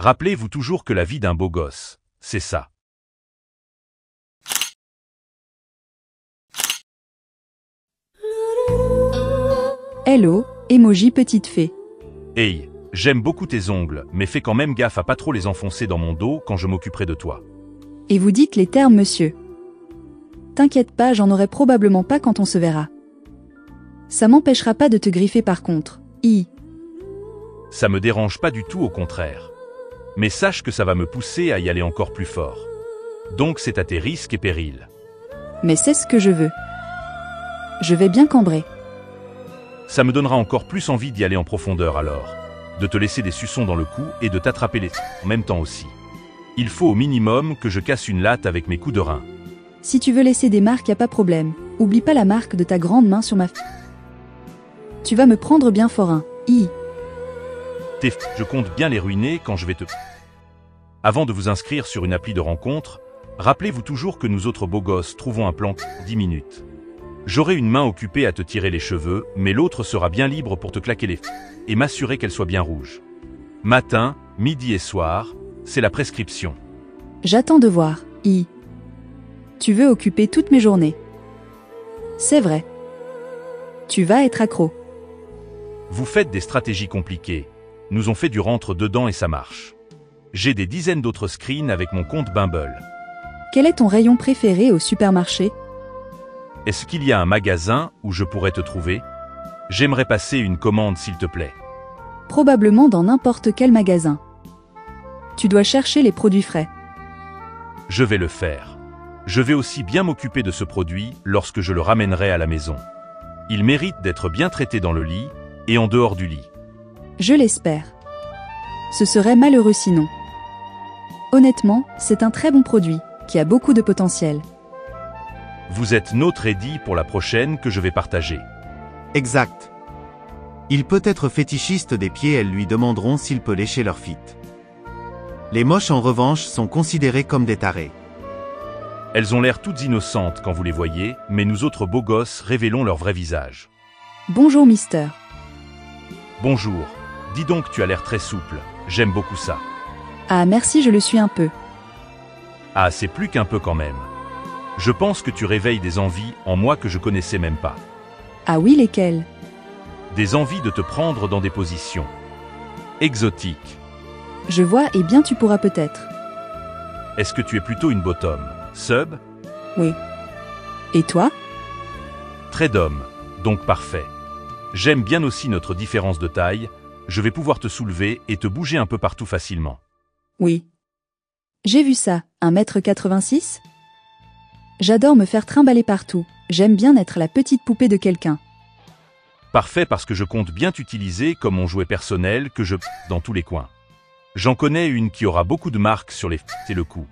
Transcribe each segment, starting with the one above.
Rappelez-vous toujours que la vie d'un beau gosse, c'est ça. Hello, emoji petite fée. Hey, j'aime beaucoup tes ongles, mais fais quand même gaffe à pas trop les enfoncer dans mon dos quand je m'occuperai de toi. Et vous dites les termes monsieur. T'inquiète pas, j'en aurai probablement pas quand on se verra. Ça m'empêchera pas de te griffer par contre. Ça me dérange pas du tout, au contraire. Mais sache que ça va me pousser à y aller encore plus fort. Donc c'est à tes risques et périls. Mais c'est ce que je veux. Je vais bien cambrer. Ça me donnera encore plus envie d'y aller en profondeur alors. De te laisser des suçons dans le cou et de t'attraper les en même temps aussi. Il faut au minimum que je casse une latte avec mes coups de rein. Si tu veux laisser des marques, y a pas problème. Oublie pas la marque de ta grande main sur ma Tu vas me prendre bien fort un. Je compte bien les ruiner quand je vais te... Avant de vous inscrire sur une appli de rencontre, rappelez-vous toujours que nous autres beaux gosses trouvons un plan 10 minutes. J'aurai une main occupée à te tirer les cheveux, mais l'autre sera bien libre pour te claquer les et m'assurer qu'elle soit bien rouge. Matin, midi et soir, c'est la prescription. J'attends de voir. Tu veux occuper toutes mes journées. C'est vrai. Tu vas être accro. Vous faites des stratégies compliquées. Nous on fait du rentre dedans et ça marche. J'ai des dizaines d'autres screens avec mon compte Bumble. Quel est ton rayon préféré au supermarché? Est-ce qu'il y a un magasin où je pourrais te trouver? J'aimerais passer une commande s'il te plaît. Probablement dans n'importe quel magasin. Tu dois chercher les produits frais. Je vais le faire. Je vais aussi bien m'occuper de ce produit lorsque je le ramènerai à la maison. Il mérite d'être bien traité dans le lit et en dehors du lit. Je l'espère. Ce serait malheureux sinon. Honnêtement, c'est un très bon produit, qui a beaucoup de potentiel. Vous êtes not ready pour la prochaine que je vais partager. Exact. Il peut être fétichiste des pieds, elles lui demanderont s'il peut lécher leur fit. Les moches en revanche sont considérés comme des tarés. Elles ont l'air toutes innocentes quand vous les voyez, mais nous autres beaux gosses révélons leur vrai visage. Bonjour mister. Bonjour. Dis donc, tu as l'air très souple. J'aime beaucoup ça. Ah merci, je le suis un peu. Ah, c'est plus qu'un peu quand même. Je pense que tu réveilles des envies en moi que je connaissais même pas. Ah oui, lesquelles? Des envies de te prendre dans des positions exotiques. Je vois, et bien tu pourras peut-être. Est-ce que tu es plutôt une bottom, sub? Oui. Et toi? Très d'homme, donc parfait. J'aime bien aussi notre différence de taille, je vais pouvoir te soulever et te bouger un peu partout facilement. Oui. J'ai vu ça, 1m86? J'adore me faire trimballer partout, j'aime bien être la petite poupée de quelqu'un. Parfait, parce que je compte bien t'utiliser comme mon jouet personnel que je dans tous les coins. J'en connais une qui aura beaucoup de marques sur les et le cou.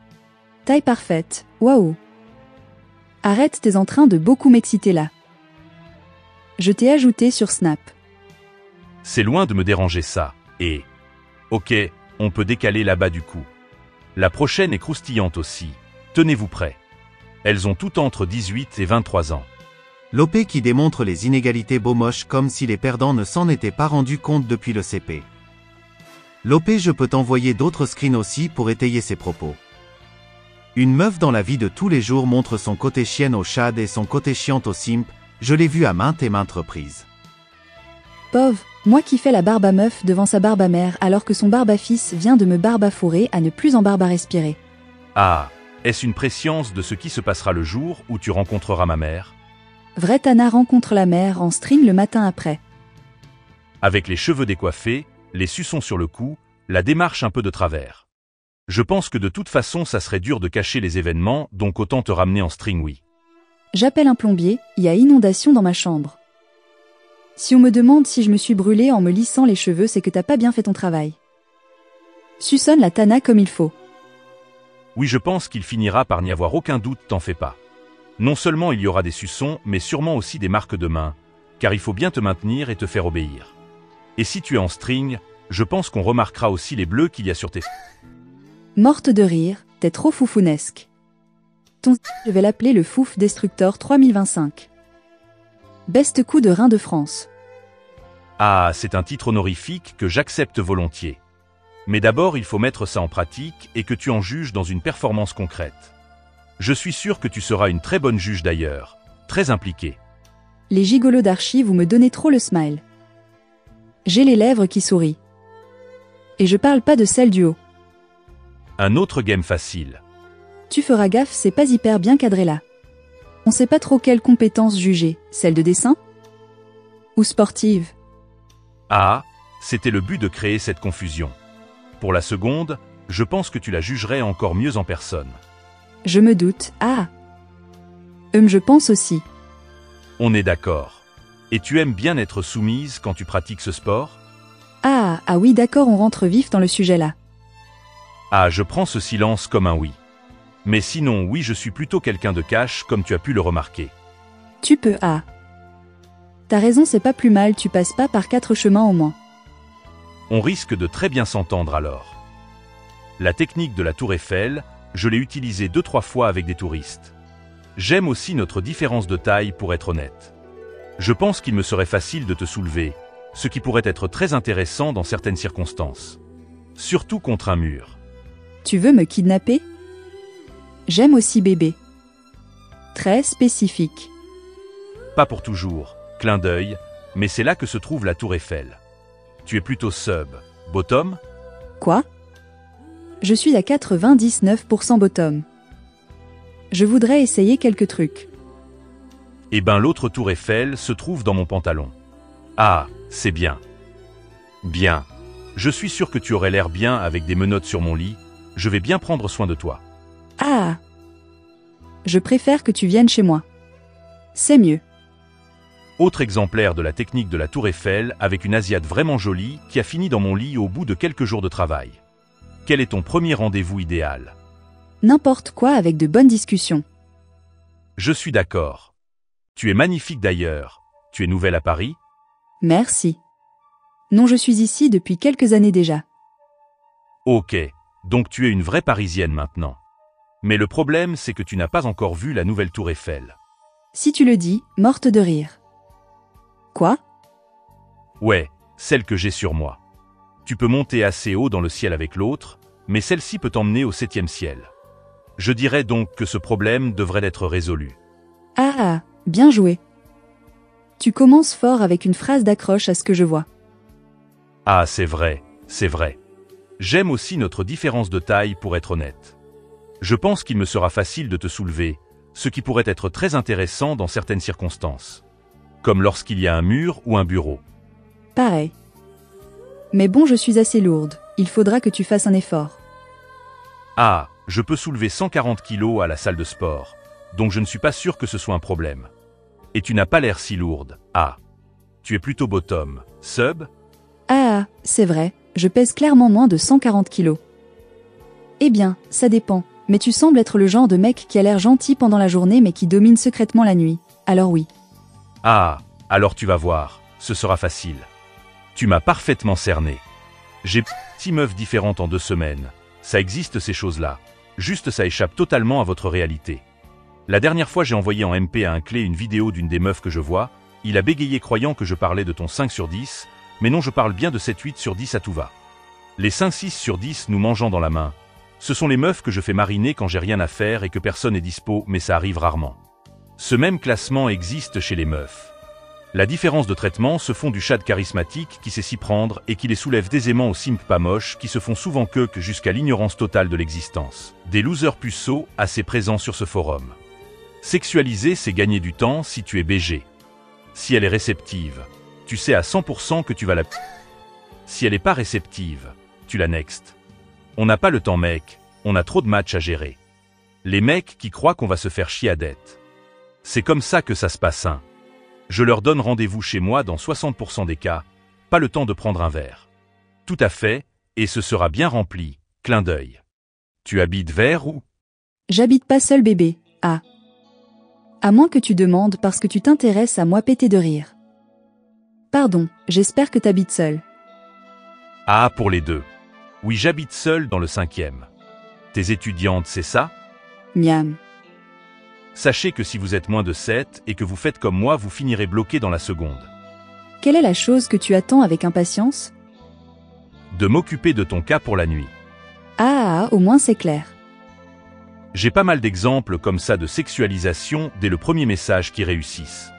Taille parfaite, waouh. Arrête, t'es en train de beaucoup m'exciter là. Je t'ai ajouté sur Snap. C'est loin de me déranger ça, et... Ok, on peut décaler là-bas du coup. La prochaine est croustillante aussi, tenez-vous prêts. Elles ont toutes entre 18 et 23 ans. L'OP qui démontre les inégalités beau-moche comme si les perdants ne s'en étaient pas rendus compte depuis le CP. L'OP, je peux t'envoyer d'autres screens aussi pour étayer ses propos. Une meuf dans la vie de tous les jours montre son côté chienne au chad et son côté chiante au simp, je l'ai vu à maintes et maintes reprises. Pauvre, moi qui fais la barbe à meuf devant sa barbe à mère alors que son barbe à fils vient de me barbafourrer à ne plus en barbe à respirer. Ah, est-ce une prescience de ce qui se passera le jour où tu rencontreras ma mère? Vrai Tana rencontre la mère en stream le matin après. Avec les cheveux décoiffés, les suçons sur le cou, la démarche un peu de travers. Je pense que de toute façon ça serait dur de cacher les événements, donc autant te ramener en string, oui. J'appelle un plombier, il y a inondation dans ma chambre. Si on me demande si je me suis brûlée en me lissant les cheveux, c'est que t'as pas bien fait ton travail. Suçonne la Tana comme il faut. Oui, je pense qu'il finira par n'y avoir aucun doute, t'en fais pas. Non seulement il y aura des suçons, mais sûrement aussi des marques de main, car il faut bien te maintenir et te faire obéir. Et si tu es en string, je pense qu'on remarquera aussi les bleus qu'il y a sur tes... Morte de rire, t'es trop foufounesque. Je vais l'appeler le Fouf Destructor 3025. Best coup de rein de France. Ah, c'est un titre honorifique que j'accepte volontiers. Mais d'abord il faut mettre ça en pratique et que tu en juges dans une performance concrète. Je suis sûr que tu seras une très bonne juge d'ailleurs, très impliquée. Les gigolos d'Archie, vous me donnez trop le smile. J'ai les lèvres qui sourient. Et je parle pas de celle du haut. Un autre game facile. Tu feras gaffe, c'est pas hyper bien cadré là. On sait pas trop quelle compétence juger, celle de dessin? Ou sportive? Ah, c'était le but de créer cette confusion. Pour la seconde, je pense que tu la jugerais encore mieux en personne. Je me doute, ah. Je pense aussi. On est d'accord. Et tu aimes bien être soumise quand tu pratiques ce sport? Ah oui d'accord, on rentre vif dans le sujet là. Ah, je prends ce silence comme un oui. Mais sinon, oui, je suis plutôt quelqu'un de cash, comme tu as pu le remarquer. Tu peux, ah. T'as raison, c'est pas plus mal, tu passes pas par 4 chemins au moins. On risque de très bien s'entendre alors. La technique de la Tour Eiffel, je l'ai utilisée 2-3 fois avec des touristes. J'aime aussi notre différence de taille pour être honnête. Je pense qu'il me serait facile de te soulever, ce qui pourrait être très intéressant dans certaines circonstances. Surtout contre un mur. Tu veux me kidnapper? J'aime aussi bébé. Très spécifique. Pas pour toujours, clin d'œil, mais c'est là que se trouve la Tour Eiffel. Tu es plutôt sub, bottom? Quoi? Je suis à 99% bottom. Je voudrais essayer quelques trucs. Eh ben l'autre Tour Eiffel se trouve dans mon pantalon. Ah, c'est bien. Bien. Je suis sûr que tu aurais l'air bien avec des menottes sur mon lit, je vais bien prendre soin de toi. Ah! Je préfère que tu viennes chez moi. C'est mieux. Autre exemplaire de la technique de la Tour Eiffel avec une Asiate vraiment jolie qui a fini dans mon lit au bout de quelques jours de travail. Quel est ton premier rendez-vous idéal? N'importe quoi avec de bonnes discussions. Je suis d'accord. Tu es magnifique d'ailleurs. Tu es nouvelle à Paris? Merci. Non, je suis ici depuis quelques années déjà. Ok, donc tu es une vraie Parisienne maintenant. Mais le problème, c'est que tu n'as pas encore vu la nouvelle Tour Eiffel. Si tu le dis, morte de rire. Quoi? Ouais, celle que j'ai sur moi. Tu peux monter assez haut dans le ciel avec l'autre, mais celle-ci peut t'emmener au 7e ciel. Je dirais donc que ce problème devrait être résolu. Ah, bien joué. Tu commences fort avec une phrase d'accroche à ce que je vois. Ah, c'est vrai, c'est vrai. J'aime aussi notre différence de taille pour être honnête. Je pense qu'il me sera facile de te soulever, ce qui pourrait être très intéressant dans certaines circonstances. Comme lorsqu'il y a un mur ou un bureau. Pareil. Mais bon, je suis assez lourde, il faudra que tu fasses un effort. Ah, je peux soulever 140 kilos à la salle de sport, donc je ne suis pas sûr que ce soit un problème. Et tu n'as pas l'air si lourde, ah. Tu es plutôt bottom, sub? Ah, c'est vrai, je pèse clairement moins de 140 kilos. Eh bien, ça dépend, mais tu sembles être le genre de mec qui a l'air gentil pendant la journée mais qui domine secrètement la nuit, alors oui. Ah, alors tu vas voir, ce sera facile. Tu m'as parfaitement cerné. J'ai 6 meufs différentes en 2 semaines. Ça existe ces choses-là. Juste ça échappe totalement à votre réalité. La dernière fois j'ai envoyé en MP à un clé une vidéo d'une des meufs que je vois, il a bégayé croyant que je parlais de ton 5 sur 10, mais non je parle bien de 7-8 sur 10 à tout va. Les 5-6 sur 10 nous mangeant dans la main. Ce sont les meufs que je fais mariner quand j'ai rien à faire et que personne n'est dispo, mais ça arrive rarement. Ce même classement existe chez les meufs. La différence de traitement se fond du chad charismatique qui sait s'y prendre et qui les soulève aisément aux simps pas moches qui se font souvent que jusqu'à l'ignorance totale de l'existence. Des losers puceaux assez présents sur ce forum. Sexualiser, c'est gagner du temps si tu es BG. Si elle est réceptive, tu sais à 100% que tu vas la... Si elle n'est pas réceptive, tu la next. On n'a pas le temps mec, on a trop de matchs à gérer. Les mecs qui croient qu'on va se faire chier à dette. C'est comme ça que ça se passe hein. Je leur donne rendez-vous chez moi dans 60% des cas, pas le temps de prendre un verre. Tout à fait, et ce sera bien rempli, clin d'œil. Tu habites vers où? J'habite pas seul bébé, ah. À moins que tu demandes parce que tu t'intéresses à moi péter de rire. Pardon, j'espère que t'habites seul. Ah, pour les deux. Oui, j'habite seul dans le 5e. Tes étudiantes, c'est ça? Miam. Sachez que si vous êtes moins de 7 et que vous faites comme moi, vous finirez bloqué dans la seconde. Quelle est la chose que tu attends avec impatience? De m'occuper de ton cas pour la nuit. Au moins c'est clair. J'ai pas mal d'exemples comme ça de sexualisation dès le premier message qui réussissent.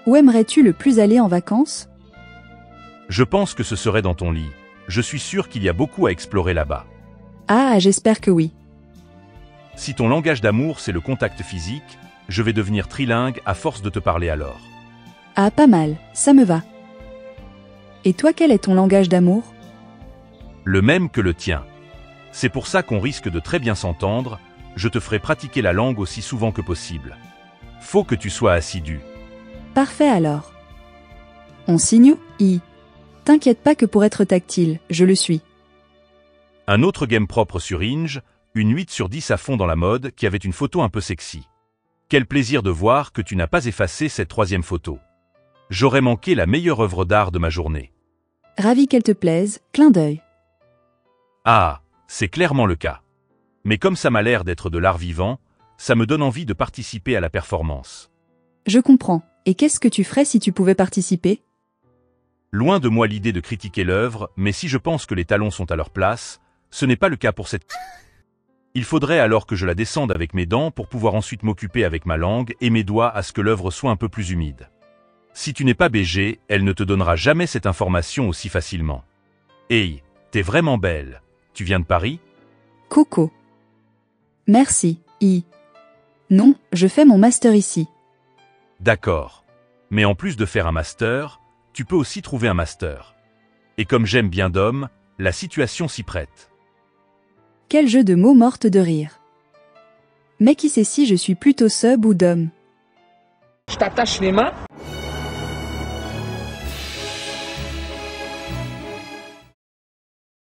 Où aimerais-tu le plus aller en vacances? Je pense que ce serait dans ton lit. Je suis sûr qu'il y a beaucoup à explorer là-bas. J'espère que oui. Si ton langage d'amour c'est le contact physique, je vais devenir trilingue à force de te parler alors. Pas mal, ça me va. Et toi, quel est ton langage d'amour? Le même que le tien. C'est pour ça qu'on risque de très bien s'entendre, je te ferai pratiquer la langue aussi souvent que possible. Faut que tu sois assidu. Parfait alors. On signe? T'inquiète pas que pour être tactile, je le suis. Un autre game propre sur Inge, une 8 sur 10 à fond dans la mode qui avait une photo un peu sexy. Quel plaisir de voir que tu n'as pas effacé cette troisième photo. J'aurais manqué la meilleure œuvre d'art de ma journée. Ravi qu'elle te plaise, clin d'œil. C'est clairement le cas. Mais comme ça m'a l'air d'être de l'art vivant, ça me donne envie de participer à la performance. Je comprends. Et qu'est-ce que tu ferais si tu pouvais participer? Loin de moi l'idée de critiquer l'œuvre, mais si je pense que les talons sont à leur place, ce n'est pas le cas pour cette... Il faudrait alors que je la descende avec mes dents pour pouvoir ensuite m'occuper avec ma langue et mes doigts à ce que l'œuvre soit un peu plus humide. Si tu n'es pas BG, elle ne te donnera jamais cette information aussi facilement. Hey, t'es vraiment belle. Tu viens de Paris? Coco. Merci, Non, je fais mon master ici. D'accord. Mais en plus de faire un master, tu peux aussi trouver un master. Et comme j'aime bien d'hommes, la situation s'y prête. Quel jeu de mots morte de rire. Mais qui sait si je suis plutôt sub ou dom? Je t'attache les mains